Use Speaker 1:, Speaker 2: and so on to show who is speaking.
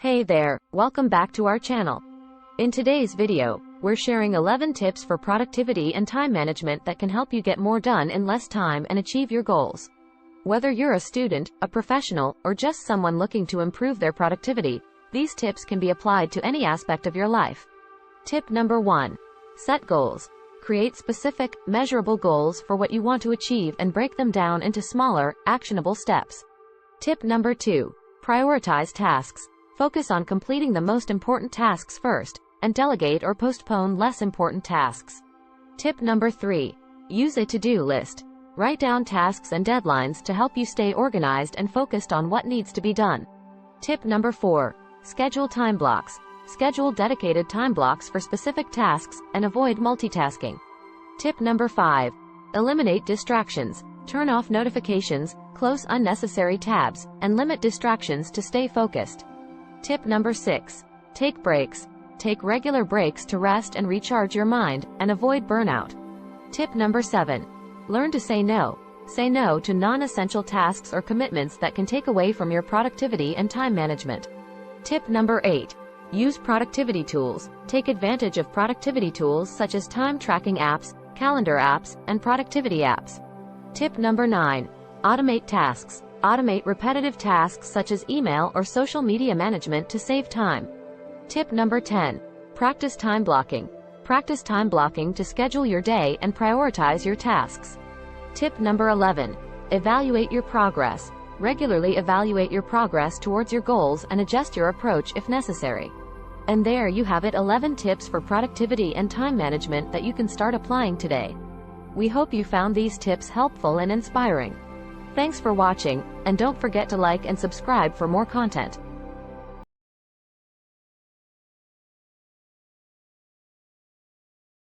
Speaker 1: Hey there, welcome back to our channel. In today's video, we're sharing 11 tips for productivity and time management that can help you get more done in less time and achieve your goals. Whether you're a student, a professional, or just someone looking to improve their productivity, these tips can be applied to any aspect of your life. Tip number 1. Set goals. Create specific, measurable goals for what you want to achieve and break them down into smaller, actionable steps. Tip number 2. Prioritize tasks. Focus on completing the most important tasks first, and delegate or postpone less important tasks. Tip number 3. Use a to-do list. Write down tasks and deadlines to help you stay organized and focused on what needs to be done. Tip number 4. Schedule time blocks. Schedule dedicated time blocks for specific tasks and avoid multitasking. Tip number 5. Eliminate distractions. Turn off notifications, close unnecessary tabs, and limit distractions to stay focused. Tip number 6. Take breaks. Take regular breaks to rest and recharge your mind, and avoid burnout. Tip number 7. Learn to say no. Say no to non-essential tasks or commitments that can take away from your productivity and time management. Tip number 8. Use productivity tools. Take advantage of productivity tools such as time tracking apps, calendar apps, and productivity apps. Tip number 9. Automate tasks. Automate repetitive tasks such as email or social media management to save time. Tip number 10. Practice time blocking. Practice time blocking to schedule your day and prioritize your tasks. Tip number 11. Evaluate your progress. Regularly evaluate your progress towards your goals and adjust your approach if necessary. And there you have it, 11 tips for productivity and time management that you can start applying today. We hope you found these tips helpful and inspiring. Thanks for watching, and don't forget to like and subscribe for more content.